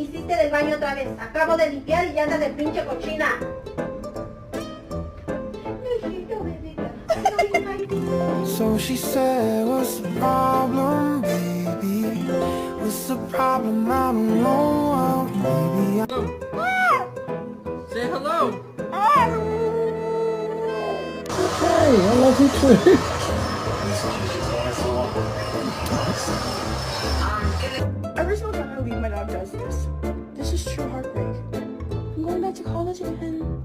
hiciste del baño otra vez? Acabo de limpiar y ya andas de pinche cochina. So she said, what's the problem, baby? What's the problem? I don't know. Maybe Say hello. Hey, I love you too. Every single time I leave, my dog does this. This is true heartbreak. I'm going back to college again.